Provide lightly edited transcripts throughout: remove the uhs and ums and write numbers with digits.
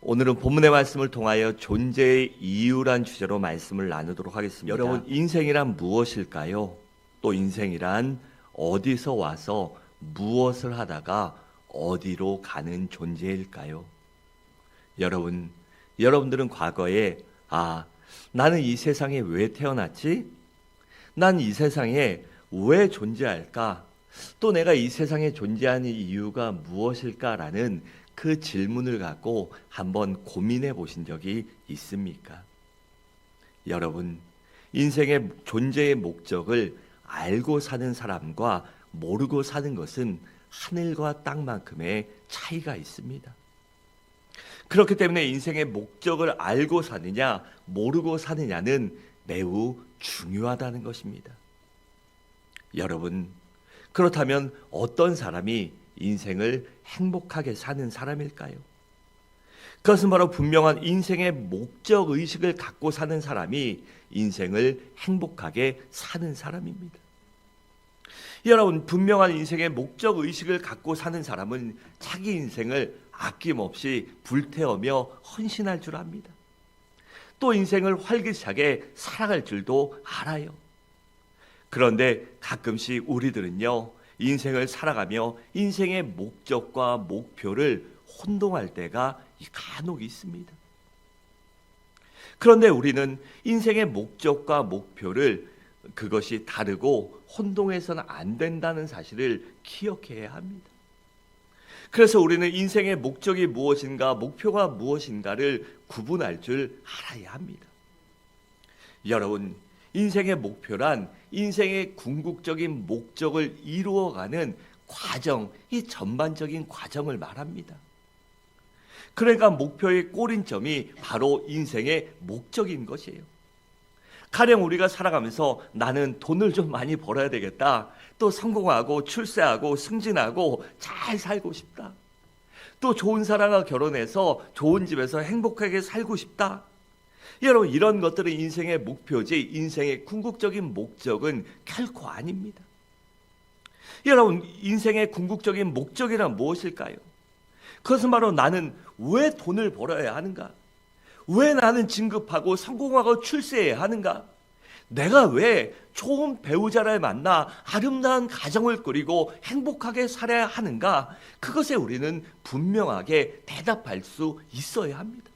오늘은 본문의 말씀을 통하여 존재의 이유란 주제로 말씀을 나누도록 하겠습니다. 여러분, 인생이란 무엇일까요? 또 인생이란 어디서 와서 무엇을 하다가 어디로 가는 존재일까요? 여러분들은 과거에 나는 이 세상에 왜 태어났지? 난 이 세상에 왜 존재할까? 또 내가 이 세상에 존재하는 이유가 무엇일까라는 그 질문을 갖고 한번 고민해 보신 적이 있습니까? 여러분, 인생의 존재의 목적을 알고 사는 사람과 모르고 사는 것은 하늘과 땅만큼의 차이가 있습니다. 그렇기 때문에 인생의 목적을 알고 사느냐 모르고 사느냐는 매우 중요하다는 것입니다. 여러분, 그렇다면 어떤 사람이 인생을 행복하게 사는 사람일까요? 그것은 바로 분명한 인생의 목적 의식을 갖고 사는 사람이 인생을 행복하게 사는 사람입니다. 여러분, 분명한 인생의 목적 의식을 갖고 사는 사람은 자기 인생을 아낌없이 불태우며 헌신할 줄 압니다. 또 인생을 활기차게 살아갈 줄도 알아요. 그런데 가끔씩 우리들은요, 인생을 살아가며 인생의 목적과 목표를 혼동할 때가 간혹 있습니다. 그런데 우리는 인생의 목적과 목표를 그것이 다르고 혼동해서는 안 된다는 사실을 기억해야 합니다. 그래서 우리는 인생의 목적이 무엇인가, 목표가 무엇인가를 구분할 줄 알아야 합니다. 여러분, 인생의 목표란 인생의 궁극적인 목적을 이루어가는 과정, 이 전반적인 과정을 말합니다. 그러니까 목표의 꼬린점이 바로 인생의 목적인 것이에요. 가령 우리가 살아가면서 나는 돈을 좀 많이 벌어야 되겠다. 또 성공하고 출세하고 승진하고 잘 살고 싶다. 또 좋은 사람과 결혼해서 좋은 집에서 행복하게 살고 싶다. 여러분, 이런 것들은 인생의 목표지 인생의 궁극적인 목적은 결코 아닙니다. 여러분, 인생의 궁극적인 목적이란 무엇일까요? 그것은 바로 나는 왜 돈을 벌어야 하는가? 왜 나는 진급하고 성공하고 출세해야 하는가? 내가 왜 좋은 배우자를 만나 아름다운 가정을 꾸리고 행복하게 살아야 하는가? 그것에 우리는 분명하게 대답할 수 있어야 합니다.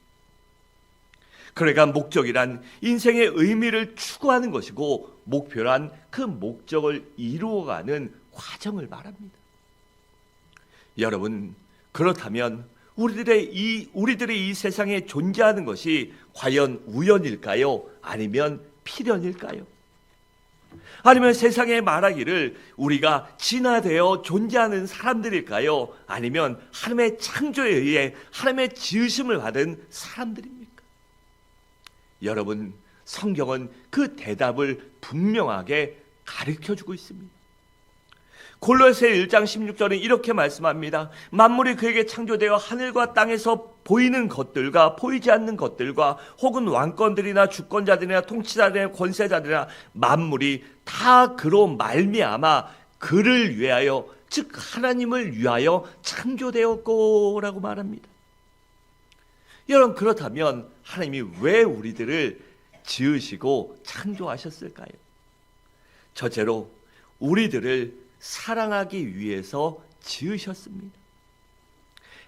그러니까 목적이란 인생의 의미를 추구하는 것이고 목표란 그 목적을 이루어가는 과정을 말합니다. 여러분, 그렇다면 우리들의 이 세상에 존재하는 것이 과연 우연일까요? 아니면 필연일까요? 아니면 세상에 말하기를 우리가 진화되어 존재하는 사람들일까요? 아니면 하나님의 창조에 의해 하나님의 지으심을 받은 사람들입니까? 여러분, 성경은 그 대답을 분명하게 가르쳐주고 있습니다. 골로새 1장 16절은 이렇게 말씀합니다. 만물이 그에게 창조되어 하늘과 땅에서 보이는 것들과 보이지 않는 것들과 혹은 왕권들이나 주권자들이나 통치자들이나 권세자들이나 만물이 다 그로 말미암아 그를 위하여, 즉 하나님을 위하여 창조되었고라고 말합니다. 여러분, 그렇다면 하나님이 왜 우리들을 지으시고 창조하셨을까요? 첫째로 우리들을 사랑하기 위해서 지으셨습니다.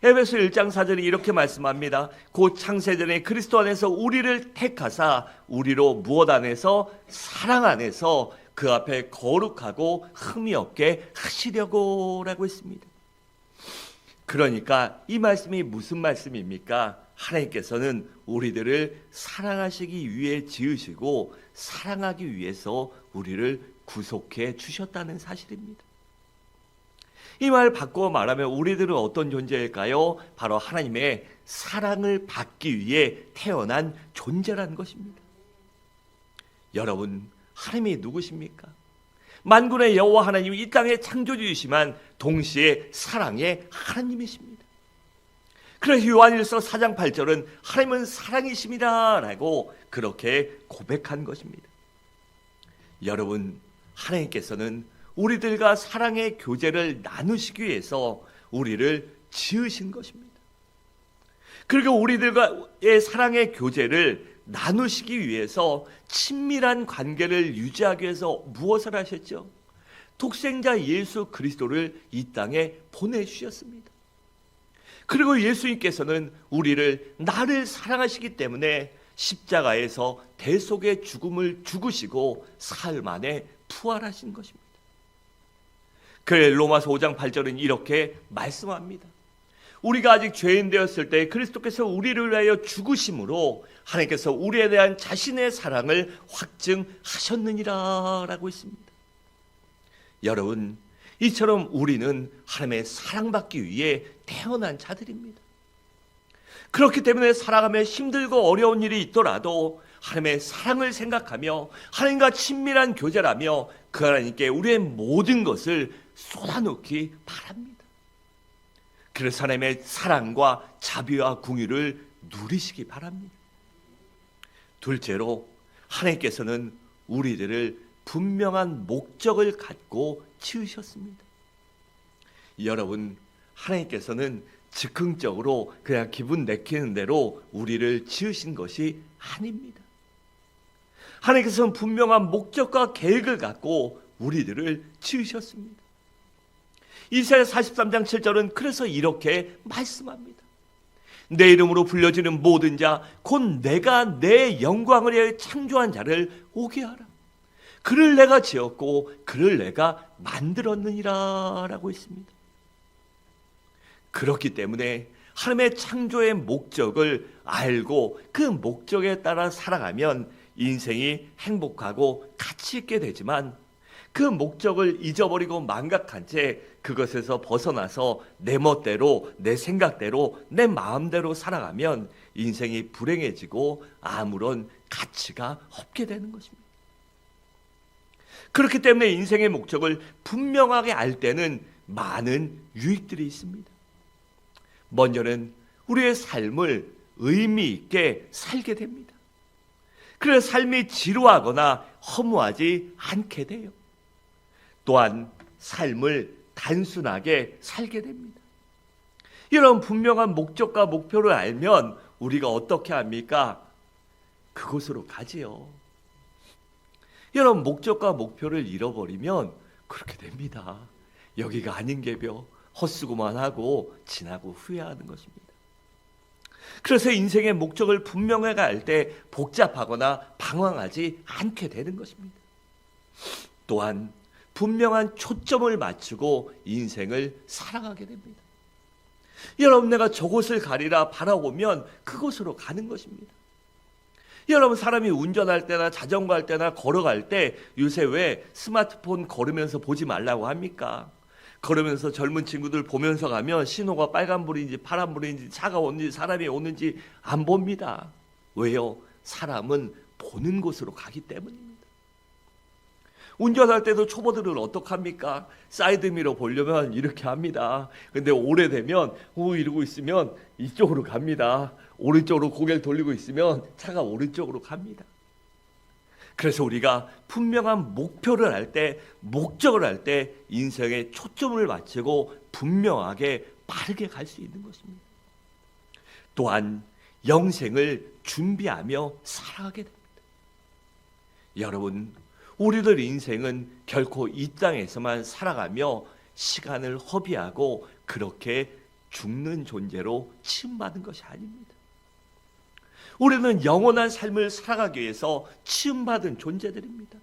에베소 1장 4절에 이렇게 말씀합니다. 곧 창세전에 그리스도 안에서 우리를 택하사 우리로 무엇 안에서? 사랑 안에서 그 앞에 거룩하고 흠이 없게 하시려고 라고 했습니다. 그러니까 이 말씀이 무슨 말씀입니까? 하나님께서는 우리들을 사랑하시기 위해 지으시고 사랑하기 위해서 우리를 구속해 주셨다는 사실입니다. 이 말 바꿔 말하면 우리들은 어떤 존재일까요? 바로 하나님의 사랑을 받기 위해 태어난 존재라는 것입니다. 여러분, 하나님이 누구십니까? 만군의 여호와 하나님이 이 땅의 창조주이시만 동시에 사랑의 하나님이십니다. 그래서 요한일서 4장 8절은 하나님은 사랑이십니다 라고 그렇게 고백한 것입니다. 여러분, 하나님께서는 우리들과 사랑의 교제를 나누시기 위해서 우리를 지으신 것입니다. 그리고 우리들과의 사랑의 교제를 나누시기 위해서 친밀한 관계를 유지하기 위해서 무엇을 하셨죠? 독생자 예수 그리스도를 이 땅에 보내주셨습니다. 그리고 예수님께서는 우리를 나를 사랑하시기 때문에 십자가에서 대속의 죽음을 죽으시고 사흘 만에 부활하신 것입니다. 그래 로마서 5장 8절은 이렇게 말씀합니다. 우리가 아직 죄인 되었을 때 그리스도께서 우리를 위하여 죽으심으로 하나님께서 우리에 대한 자신의 사랑을 확증하셨느니라 라고 했습니다. 여러분, 이처럼 우리는 하나님의 사랑받기 위해 태어난 자들입니다. 그렇기 때문에 살아가며 힘들고 어려운 일이 있더라도 하나님의 사랑을 생각하며 하나님과 친밀한 교제라며 그 하나님께 우리의 모든 것을 쏟아놓기 바랍니다. 그래서 하나님의 사랑과 자비와 궁유를 누리시기 바랍니다. 둘째로 하나님께서는 우리들을 분명한 목적을 갖고 지으셨습니다. 여러분, 하나님께서는 즉흥적으로 그냥 기분 내키는 대로 우리를 지으신 것이 아닙니다. 하나님께서는 분명한 목적과 계획을 갖고 우리들을 지으셨습니다. 이사야 43장 7절은 그래서 이렇게 말씀합니다. 내 이름으로 불려지는 모든 자 곧 내가 내 영광을 위하여 창조한 자를 오게 하라. 그를 내가 지었고 그를 내가 만들었느니라 라고 했습니다. 그렇기 때문에 하나님의 창조의 목적을 알고 그 목적에 따라 살아가면 인생이 행복하고 가치 있게 되지만 그 목적을 잊어버리고 망각한 채 그것에서 벗어나서 내 멋대로, 내 생각대로, 내 마음대로 살아가면 인생이 불행해지고 아무런 가치가 없게 되는 것입니다. 그렇기 때문에 인생의 목적을 분명하게 알 때는 많은 유익들이 있습니다. 먼저는 우리의 삶을 의미 있게 살게 됩니다. 그래서 삶이 지루하거나 허무하지 않게 돼요. 또한 삶을 단순하게 살게 됩니다. 이런 분명한 목적과 목표를 알면 우리가 어떻게 합니까? 그곳으로 가지요. 이런 목적과 목표를 잃어버리면 그렇게 됩니다. 여기가 아닌 게벼 헛수고만 하고 지나고 후회하는 것입니다. 그래서 인생의 목적을 분명하게 알 때 복잡하거나 방황하지 않게 되는 것입니다. 또한 분명한 초점을 맞추고 인생을 살아가게 됩니다. 여러분, 내가 저곳을 가리라 바라보면 그곳으로 가는 것입니다. 여러분, 사람이 운전할 때나 자전거 할 때나 걸어갈 때 요새 왜 스마트폰 걸으면서 보지 말라고 합니까? 걸으면서 젊은 친구들 보면서 가면 신호가 빨간불인지 파란불인지 차가 오는지 사람이 오는지 안 봅니다. 왜요? 사람은 보는 곳으로 가기 때문입니다. 운전할 때도 초보들은 어떡합니까? 사이드미러 보려면 이렇게 합니다. 근데 오래되면 이러고 있으면 이쪽으로 갑니다. 오른쪽으로 고개를 돌리고 있으면 차가 오른쪽으로 갑니다. 그래서 우리가 분명한 목표를 할 때, 목적을 할 때 인생의 초점을 맞추고 분명하게 빠르게 갈 수 있는 것입니다. 또한 영생을 준비하며 살아가게 됩니다. 여러분, 우리들 인생은 결코 이 땅에서만 살아가며 시간을 허비하고 그렇게 죽는 존재로 치움받은 것이 아닙니다. 우리는 영원한 삶을 살아가기 위해서 치움받은 존재들입니다.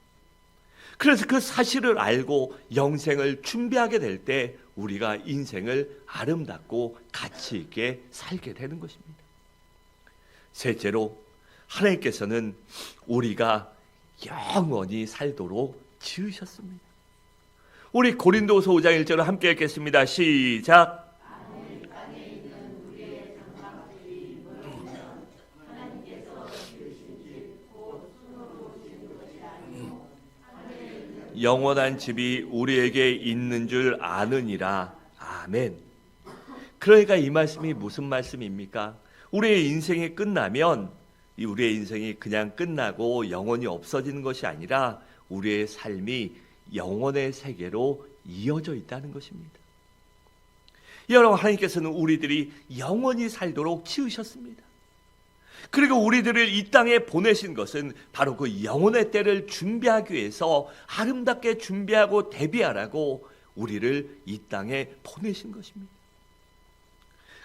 그래서 그 사실을 알고 영생을 준비하게 될 때 우리가 인생을 아름답고 가치 있게 살게 되는 것입니다. 셋째로, 하나님께서는 우리가 영원히 살도록 지으셨습니다. 우리 고린도서 5장 1절을 함께 읽겠습니다. 시작. 영원한 집이 우리에게 있는 줄 아느니라. 아멘. 그러니까 이 말씀이 무슨 말씀입니까? 우리의 인생이 끝나면 우리의 인생이 그냥 끝나고 영원히 없어지는 것이 아니라 우리의 삶이 영원의 세계로 이어져 있다는 것입니다. 여러분, 하나님께서는 우리들이 영원히 살도록 지으셨습니다. 그리고 우리들을 이 땅에 보내신 것은 바로 그 영혼의 때를 준비하기 위해서 아름답게 준비하고 대비하라고 우리를 이 땅에 보내신 것입니다.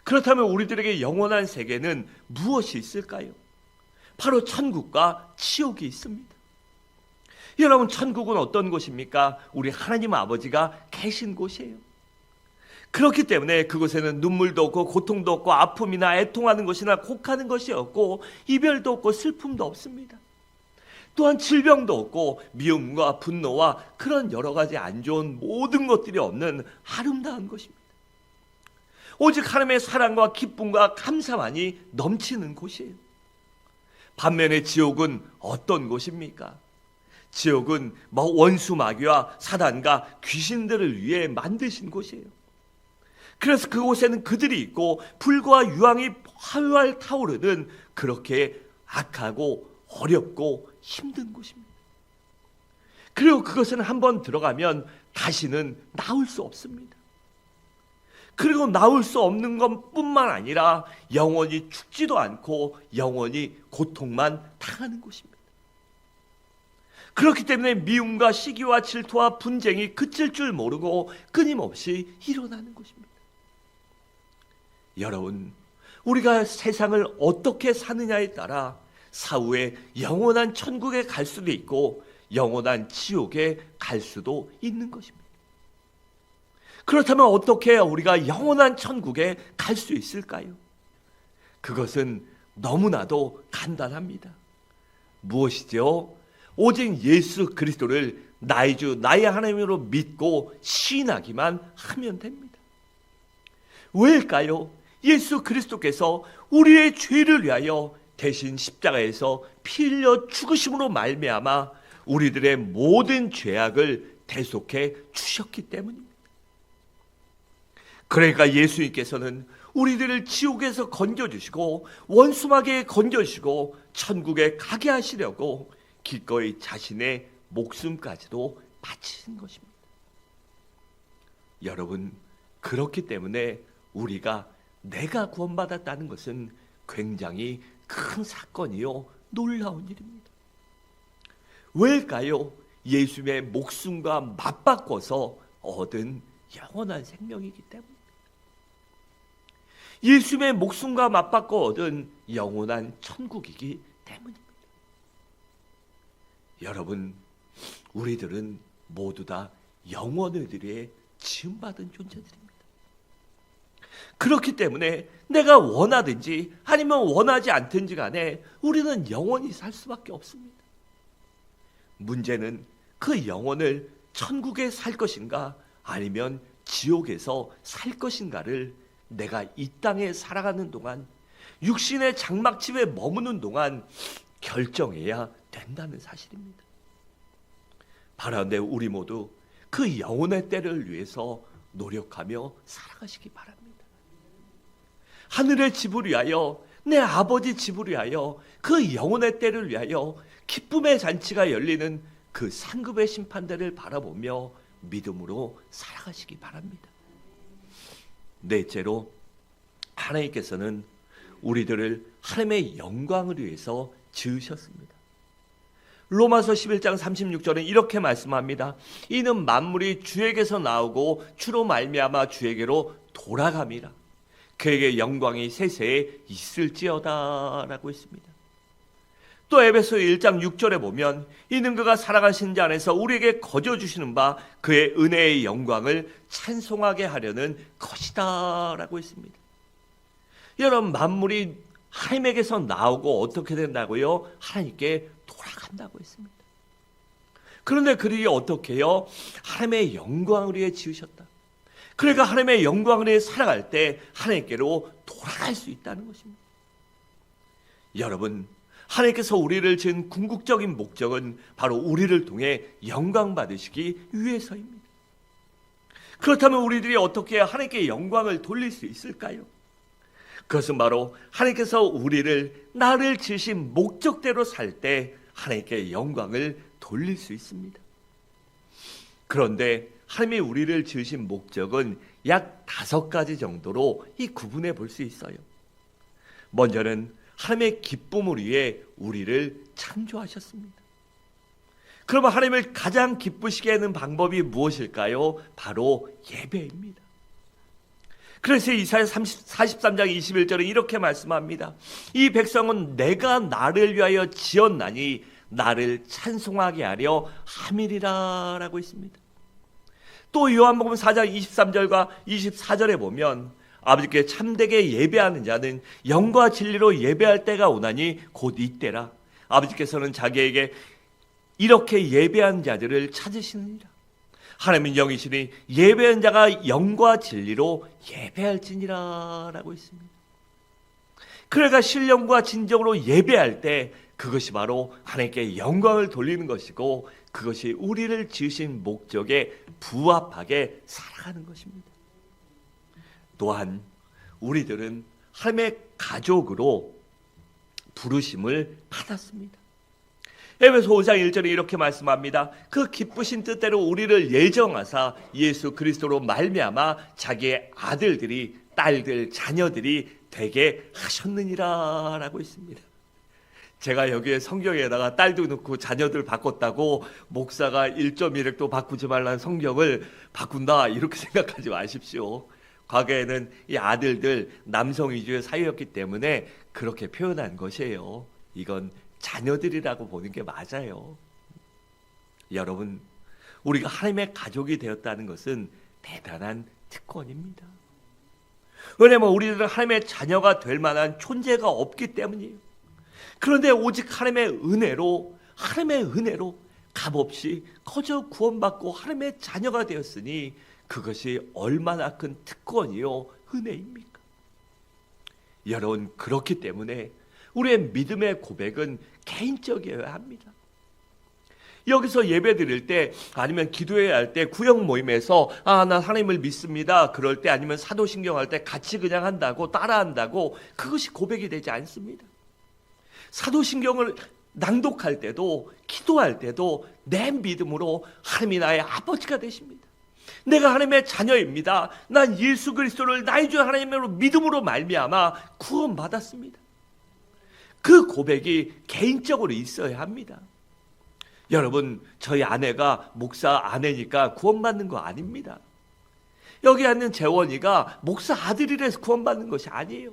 그렇다면 우리들에게 영원한 세계는 무엇이 있을까요? 바로 천국과 지옥이 있습니다. 여러분, 천국은 어떤 곳입니까? 우리 하나님 아버지가 계신 곳이에요. 그렇기 때문에 그곳에는 눈물도 없고 고통도 없고 아픔이나 애통하는 것이나 곡하는 것이 없고 이별도 없고 슬픔도 없습니다. 또한 질병도 없고 미움과 분노와 그런 여러 가지 안 좋은 모든 것들이 없는 아름다운 곳입니다. 오직 하나님의 사랑과 기쁨과 감사만이 넘치는 곳이에요. 반면에 지옥은 어떤 곳입니까? 지옥은 원수 마귀와 사단과 귀신들을 위해 만드신 곳이에요. 그래서 그곳에는 그들이 있고 불과 유황이 활활 타오르는 그렇게 악하고 어렵고 힘든 곳입니다. 그리고 그것은 한번 들어가면 다시는 나올 수 없습니다. 그리고 나올 수 없는 것뿐만 아니라 영원히 죽지도 않고 영원히 고통만 당하는 곳입니다. 그렇기 때문에 미움과 시기와 질투와 분쟁이 그칠 줄 모르고 끊임없이 일어나는 곳입니다. 여러분, 우리가 세상을 어떻게 사느냐에 따라 사후에 영원한 천국에 갈 수도 있고 영원한 지옥에 갈 수도 있는 것입니다. 그렇다면 어떻게 해야 우리가 영원한 천국에 갈 수 있을까요? 그것은 너무나도 간단합니다. 무엇이죠? 오직 예수 그리스도를 나의 주 나의 하나님으로 믿고 시인하기만 하면 됩니다. 왜일까요? 예수 그리스도께서 우리의 죄를 위하여 대신 십자가에서 피 흘려 죽으심으로 말미암아 우리들의 모든 죄악을 대속해 주셨기 때문입니다. 그러니까 예수님께서는 우리들을 지옥에서 건져주시고 원수마귀에 건져주시고 천국에 가게 하시려고 기꺼이 자신의 목숨까지도 바치신 것입니다. 여러분, 그렇기 때문에 우리가 내가 구원받았다는 것은 굉장히 큰 사건이요 놀라운 일입니다. 왜일까요? 예수님의 목숨과 맞바꿔서 얻은 영원한 생명이기 때문입니다. 예수님의 목숨과 맞바꿔 얻은 영원한 천국이기 때문입니다. 여러분, 우리들은 모두 다 영원을 위해 지음받은 존재들입니다. 그렇기 때문에 내가 원하든지 아니면 원하지 않든지 간에 우리는 영원히 살 수밖에 없습니다. 문제는 그 영혼을 천국에 살 것인가 아니면 지옥에서 살 것인가를 내가 이 땅에 살아가는 동안, 육신의 장막집에 머무는 동안 결정해야 된다는 사실입니다. 바라는데 우리 모두 그 영혼의 때를 위해서 노력하며 살아가시기 바랍니다. 하늘의 집을 위하여, 내 아버지 집을 위하여, 그 영혼의 때를 위하여 기쁨의 잔치가 열리는 그 상급의 심판대를 바라보며 믿음으로 살아가시기 바랍니다. 넷째로, 하나님께서는 우리들을 하나님의 영광을 위해서 지으셨습니다. 로마서 11장 36절에 이렇게 말씀합니다. 이는 만물이 주에게서 나오고 주로 말미암아 주에게로 돌아감이라. 그에게 영광이 세세에 있을지어다 라고 했습니다. 또 에베소 1장 6절에 보면 이는 그가 살아가신 자 안에서 우리에게 거저 주시는 바 그의 은혜의 영광을 찬송하게 하려는 것이다 라고 했습니다. 여러분, 만물이 하나님에게서 나오고 어떻게 된다고요? 하나님께 돌아간다고 했습니다. 그런데 그들이 어떻게 해요? 하나님의 영광을 위해 지으셨다. 그러니까 하나님의 영광을 위해 살아갈 때 하나님께로 돌아갈 수 있다는 것입니다. 여러분, 하나님께서 우리를 지은 궁극적인 목적은 바로 우리를 통해 영광 받으시기 위해서입니다. 그렇다면 우리들이 어떻게 하나님께 영광을 돌릴 수 있을까요? 그것은 바로 하나님께서 우리를, 나를 지으신 목적대로 살 때 하나님께 영광을 돌릴 수 있습니다. 그런데 하나님이 우리를 지으신 목적은 약 5가지 정도로 이 구분해 볼 수 있어요. 먼저는 하나님의 기쁨을 위해 우리를 창조하셨습니다. 그러면 하나님을 가장 기쁘시게 하는 방법이 무엇일까요? 바로 예배입니다. 그래서 이사야 43장 21절에 이렇게 말씀합니다. 이 백성은 내가 나를 위하여 지었나니 나를 찬송하게 하려 함이리라 라고 있습니다. 또 요한복음 4장 23절과 24절에 보면 아버지께 참되게 예배하는 자는 영과 진리로 예배할 때가 오나니 곧 이때라. 아버지께서는 자기에게 이렇게 예배한 자들을 찾으시느니라. 하나님은 영이시니 예배한 자가 영과 진리로 예배할지니라 라고 있습니다. 그러니까 신령과 진정으로 예배할 때 그것이 바로 하나님께 영광을 돌리는 것이고 그것이 우리를 지으신 목적에 부합하게 살아가는 것입니다. 또한 우리들은 하나님의 가족으로 부르심을 받았습니다. 에베소 5장 1절에 이렇게 말씀합니다. 그 기쁘신 뜻대로 우리를 예정하사 예수 그리스도로 말미암아 자기의 아들들이 딸들 자녀들이 되게 하셨느니라 라고 있습니다. 제가 여기에 성경에다가 딸도 넣고 자녀들 바꿨다고 목사가 1.1획도 바꾸지 말라는 성경을 바꾼다 이렇게 생각하지 마십시오. 과거에는 이 아들들 남성 위주의 사유였기 때문에 그렇게 표현한 것이에요. 이건 자녀들이라고 보는 게 맞아요. 여러분, 우리가 하나님의 가족이 되었다는 것은 대단한 특권입니다. 왜냐하면 우리들은 하나님의 자녀가 될 만한 존재가 없기 때문이에요. 그런데 오직 하나님의 은혜로 값없이 거저 구원받고 하나님의 자녀가 되었으니 그것이 얼마나 큰 특권이요 은혜입니까? 여러분, 그렇기 때문에 우리의 믿음의 고백은 개인적이어야 합니다. 여기서 예배 드릴 때 아니면 기도해야 할 때 구역 모임에서 나 하나님을 믿습니다 그럴 때 아니면 사도신경 할 때 같이 그냥 한다고 따라한다고 그것이 고백이 되지 않습니다. 사도신경을 낭독할 때도 기도할 때도 내 믿음으로 하나님이 나의 아버지가 되십니다. 내가 하나님의 자녀입니다. 난 예수 그리스도를 나의 주 하나님으로 믿음으로 말미암아 구원받았습니다. 그 고백이 개인적으로 있어야 합니다. 여러분, 저희 아내가 목사 아내니까 구원받는 거 아닙니다. 여기 앉는 재원이가 목사 아들이라서 구원받는 것이 아니에요.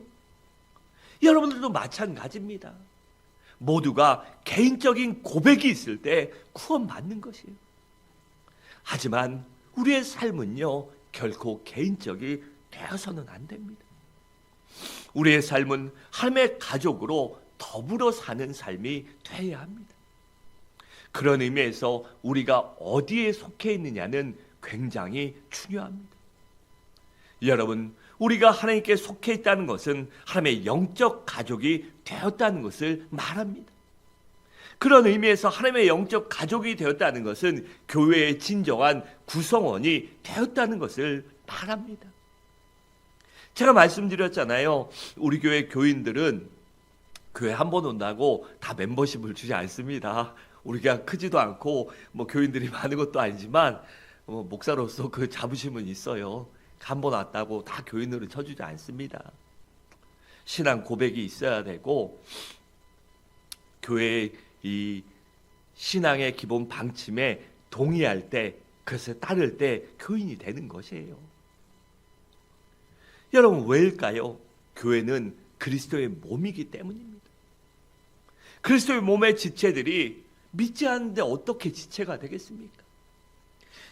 여러분들도 마찬가지입니다. 모두가 개인적인 고백이 있을 때 구원받는 것이에요. 하지만 우리의 삶은요 결코 개인적이 되어서는 안 됩니다. 우리의 삶은 하나님의 가족으로 더불어 사는 삶이 되어야 합니다. 그런 의미에서 우리가 어디에 속해 있느냐는 굉장히 중요합니다. 여러분, 우리가 하나님께 속해 있다는 것은 하나님의 영적 가족이 되었다는 것을 말합니다. 그런 의미에서 하나님의 영적 가족이 되었다는 것은 교회의 진정한 구성원이 되었다는 것을 말합니다. 제가 말씀드렸잖아요. 우리 교회 교인들은 교회 한 번 온다고 다 멤버십을 주지 않습니다. 우리가 크지도 않고 교인들이 많은 것도 아니지만 목사로서 그 자부심은 있어요. 한 번 왔다고 다 교인으로 쳐주지 않습니다. 신앙 고백이 있어야 되고 교회의 이 신앙의 기본 방침에 동의할 때, 그것에 따를 때 교인이 되는 것이에요. 여러분, 왜일까요? 교회는 그리스도의 몸이기 때문입니다. 그리스도의 몸의 지체들이 믿지 않는데 어떻게 지체가 되겠습니까?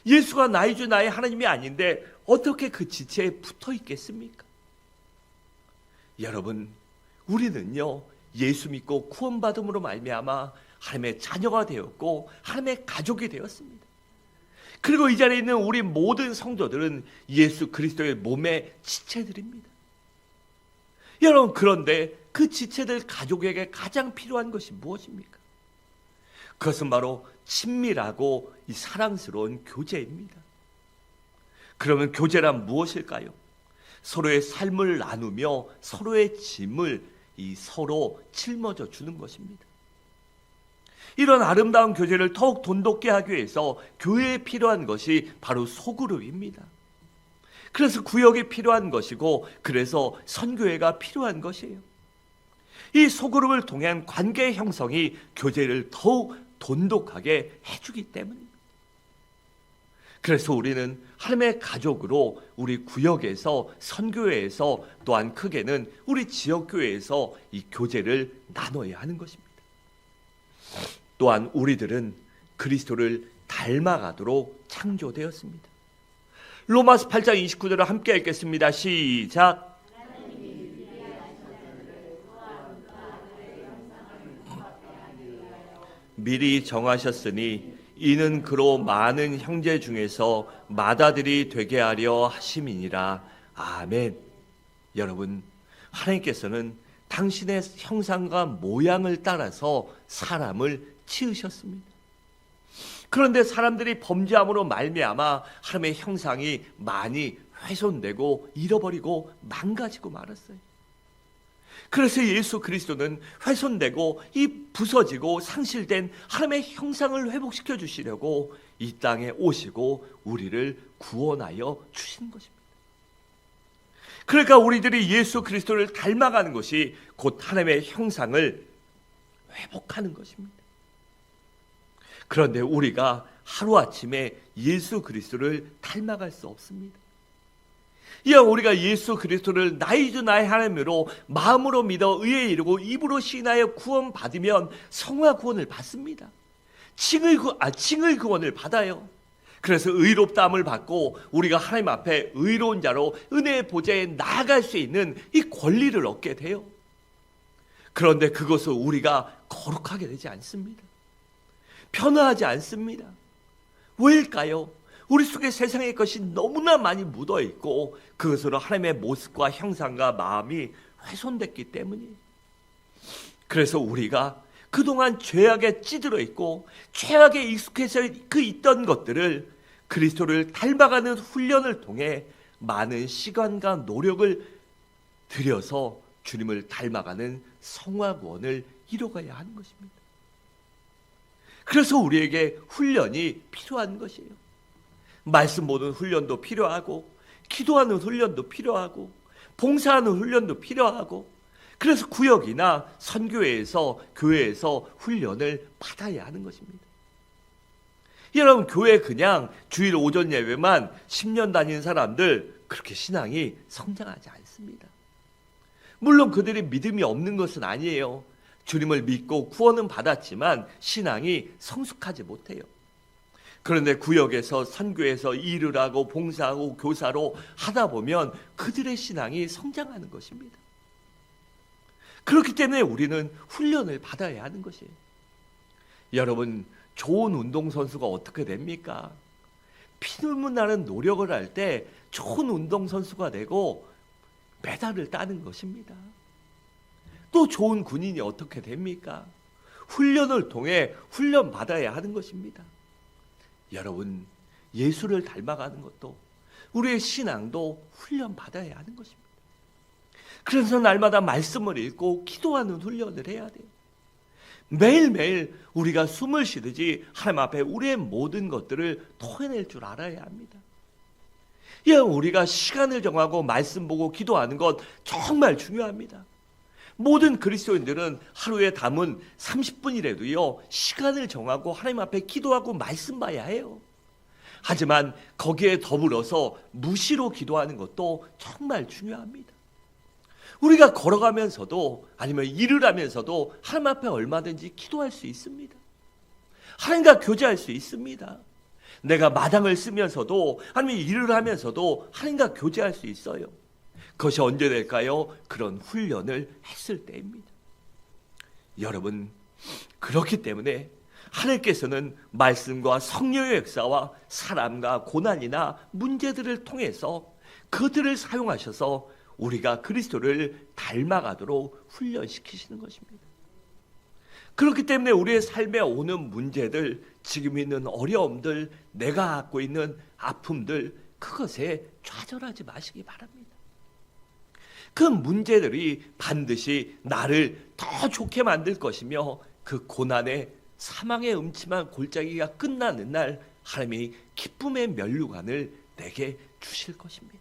예수가 나의 주 나의 하나님이 아닌데 어떻게 그 지체에 붙어 있겠습니까? 여러분, 우리는요 예수 믿고 구원받음으로 말미암아 하나님의 자녀가 되었고 하나님의 가족이 되었습니다. 그리고 이 자리에 있는 우리 모든 성도들은 예수 그리스도의 몸의 지체들입니다. 여러분, 그런데 그 지체들 가족에게 가장 필요한 것이 무엇입니까? 그것은 바로 친밀하고 이 사랑스러운 교제입니다. 그러면 교제란 무엇일까요? 서로의 삶을 나누며 서로의 짐을 서로 짊어져 주는 것입니다. 이런 아름다운 교제를 더욱 돈독게 하기 위해서 교회에 필요한 것이 바로 소그룹입니다. 그래서 구역이 필요한 것이고, 그래서 선교회가 필요한 것이에요. 이 소그룹을 통한 관계 형성이 교제를 더욱 돈독하게 해주기 때문입니다. 그래서 우리는 하나님의 가족으로 우리 구역에서, 선교회에서, 또한 크게는 우리 지역교회에서 이 교제를 나눠야 하는 것입니다. 또한 우리들은 그리스도를 닮아가도록 창조되었습니다. 로마서 8장 29절을 함께 읽겠습니다. 시작. 미리 정하셨으니 이는 그로 많은 형제 중에서 맏아들이 되게 하려 하심이니라. 아멘. 여러분, 하나님께서는 당신의 형상과 모양을 따라서 사람을 지으셨습니다. 그런데 사람들이 범죄함으로 말미암아 하나님의 형상이 많이 훼손되고 잃어버리고 망가지고 말았어요. 그래서 예수 그리스도는 훼손되고 이 부서지고 상실된 하나님의 형상을 회복시켜 주시려고 이 땅에 오시고 우리를 구원하여 주신 것입니다. 그러니까 우리들이 예수 그리스도를 닮아가는 것이 곧 하나님의 형상을 회복하는 것입니다. 그런데 우리가 하루아침에 예수 그리스도를 닮아갈 수 없습니다. 이와 우리가 예수 그리스도를 나의 주 나의 하나님으로 마음으로 믿어 의에 이르고 입으로 시인하여 구원 받으면 성화 구원을 받습니다. 칭의 구원을 받아요. 그래서 의롭다함을 받고 우리가 하나님 앞에 의로운 자로 은혜의 보좌에 나아갈 수 있는 이 권리를 얻게 돼요. 그런데 그것을 우리가 거룩하게 되지 않습니다. 변화하지 않습니다. 왜일까요? 우리 속에 세상의 것이 너무나 많이 묻어있고 그것으로 하나님의 모습과 형상과 마음이 훼손됐기 때문이에요. 그래서 우리가 그동안 죄악에 찌들어 있고 죄악에 익숙해서 있던 것들을 그리스도를 닮아가는 훈련을 통해 많은 시간과 노력을 들여서 주님을 닮아가는 성화구원을 이뤄가야 하는 것입니다. 그래서 우리에게 훈련이 필요한 것이에요. 말씀 보는 훈련도 필요하고 기도하는 훈련도 필요하고 봉사하는 훈련도 필요하고 그래서 구역이나 선교회에서 교회에서 훈련을 받아야 하는 것입니다. 여러분, 교회 그냥 주일 오전 예배만 10년 다닌 사람들 그렇게 신앙이 성장하지 않습니다. 물론 그들이 믿음이 없는 것은 아니에요. 주님을 믿고 구원은 받았지만 신앙이 성숙하지 못해요. 그런데 구역에서 선교에서 일을 하고 봉사하고 교사로 하다 보면 그들의 신앙이 성장하는 것입니다. 그렇기 때문에 우리는 훈련을 받아야 하는 것이에요. 여러분, 좋은 운동선수가 어떻게 됩니까? 피눈물 나는 노력을 할 때 좋은 운동선수가 되고 메달을 따는 것입니다. 또 좋은 군인이 어떻게 됩니까? 훈련을 통해 훈련받아야 하는 것입니다. 여러분, 예수를 닮아가는 것도 우리의 신앙도 훈련받아야 하는 것입니다. 그래서 날마다 말씀을 읽고 기도하는 훈련을 해야 돼요. 매일매일 우리가 숨을 쉬듯이 하나님 앞에 우리의 모든 것들을 토해낼 줄 알아야 합니다. 우리가 시간을 정하고 말씀 보고 기도하는 것 정말 중요합니다. 모든 그리스도인들은 하루에 담은 30분이라도요 시간을 정하고 하나님 앞에 기도하고 말씀 봐야 해요. 하지만 거기에 더불어서 무시로 기도하는 것도 정말 중요합니다. 우리가 걸어가면서도 아니면 일을 하면서도 하나님 앞에 얼마든지 기도할 수 있습니다. 하나님과 교제할 수 있습니다. 내가 마당을 쓰면서도 아니면 일을 하면서도 하나님과 교제할 수 있어요. 그것이 언제 될까요? 그런 훈련을 했을 때입니다. 여러분, 그렇기 때문에 하나님께서는 말씀과 성령의 역사와 사람과 고난이나 문제들을 통해서 그들을 사용하셔서 우리가 그리스도를 닮아가도록 훈련시키시는 것입니다. 그렇기 때문에 우리의 삶에 오는 문제들, 지금 있는 어려움들, 내가 갖고 있는 아픔들, 그것에 좌절하지 마시기 바랍니다. 그 문제들이 반드시 나를 더 좋게 만들 것이며 그 고난의 사망의 음침한 골짜기가 끝나는 날 하나님이 기쁨의 면류관을 내게 주실 것입니다.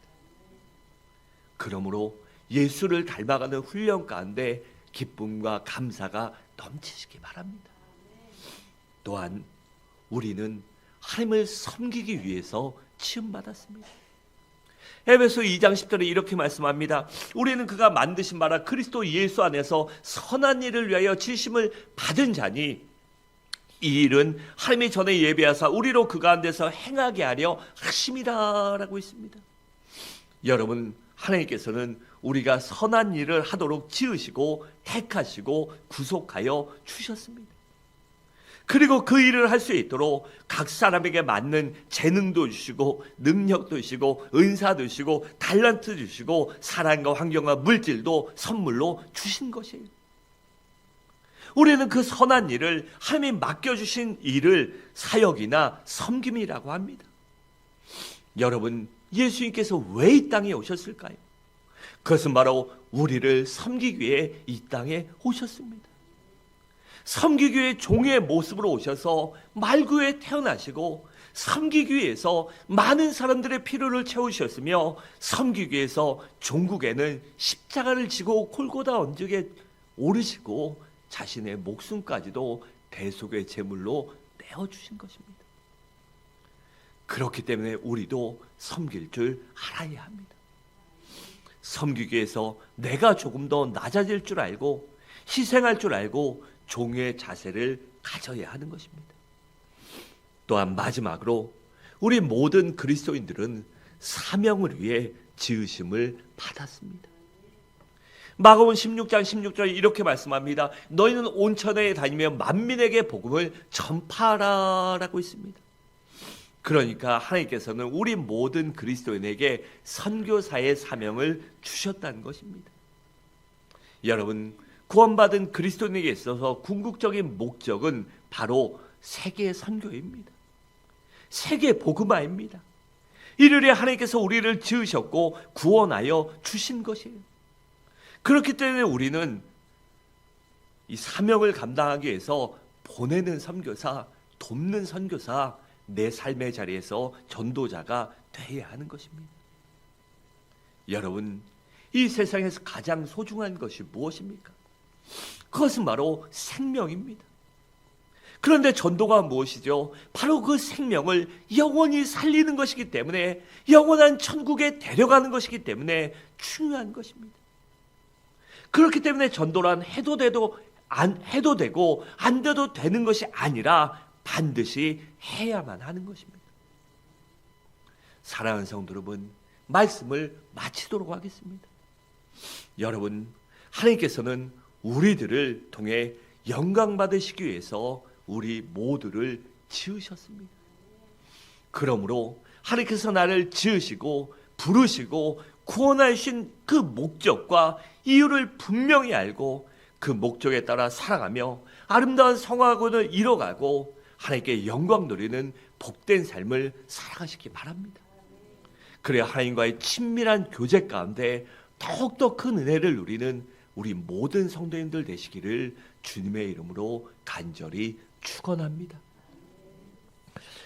그러므로 예수를 닮아가는 훈련 가운데 기쁨과 감사가 넘치시기 바랍니다. 또한 우리는 하나님을 섬기기 위해서 치움받았습니다. 에베소 2장 10절에 이렇게 말씀합니다. 우리는 그가 만드신 바라 그리스도 예수 안에서 선한 일을 위하여 지으심을 받은 자니 이 일은 하나님이 전에 예비하사 우리로 그 가운데서 행하게 하려 하심이라 라고 있습니다. 여러분, 하나님께서는 우리가 선한 일을 하도록 지으시고 택하시고 구속하여 주셨습니다. 그리고 그 일을 할 수 있도록 각 사람에게 맞는 재능도 주시고 능력도 주시고 은사도 주시고 달란트 주시고 사랑과 환경과 물질도 선물로 주신 것이에요. 우리는 그 선한 일을 하나님이 맡겨주신 일을 사역이나 섬김이라고 합니다. 여러분, 예수님께서 왜 이 땅에 오셨을까요? 그것은 바로 우리를 섬기기 위해 이 땅에 오셨습니다. 섬기기 위해 종의 모습으로 오셔서 말구에 태어나시고 섬기기 위해서 많은 사람들의 필요를 채우셨으며 섬기기 위해서 종국에는 십자가를 지고 골고다 언덕에 오르시고 자신의 목숨까지도 대속의 제물로 내어주신 것입니다. 그렇기 때문에 우리도 섬길 줄 알아야 합니다. 섬기기 위해서 내가 조금 더 낮아질 줄 알고 희생할 줄 알고 종의 자세를 가져야 하는 것입니다. 또한 마지막으로 우리 모든 그리스도인들은 사명을 위해 지으심을 받았습니다. 마가복음 16장 16절에 이렇게 말씀합니다. 너희는 온 천하에 다니며 만민에게 복음을 전파하라 라고 있습니다. 그러니까 하나님께서는 우리 모든 그리스도인에게 선교사의 사명을 주셨다는 것입니다. 여러분, 구원받은 그리스도인에게 있어서 궁극적인 목적은 바로 세계 선교입니다. 세계 복음화입니다. 이를 위해 하나님께서 우리를 지으셨고 구원하여 주신 것이에요. 그렇기 때문에 우리는 이 사명을 감당하기 위해서 보내는 선교사, 돕는 선교사, 내 삶의 자리에서 전도자가 되어야 하는 것입니다. 여러분, 이 세상에서 가장 소중한 것이 무엇입니까? 그것은 바로 생명입니다. 그런데 전도가 무엇이죠? 바로 그 생명을 영원히 살리는 것이기 때문에 영원한 천국에 데려가는 것이기 때문에 중요한 것입니다. 그렇기 때문에 전도란 해도 되고 안 돼도 되는 것이 아니라 반드시 해야만 하는 것입니다. 사랑하는 성도 여러분, 말씀을 마치도록 하겠습니다. 여러분, 하나님께서는 우리들을 통해 영광 받으시기 위해서 우리 모두를 지으셨습니다. 그러므로 하나님께서 나를 지으시고 부르시고 구원하신 그 목적과 이유를 분명히 알고 그 목적에 따라 살아가며 아름다운 성화군을 이뤄가고 하나님께 영광 돌리는 복된 삶을 살아가시기 바랍니다. 그래야 하나님과의 친밀한 교제 가운데 더욱더 큰 은혜를 누리는 우리 모든 성도님들 되시기를 주님의 이름으로 간절히 축원합니다.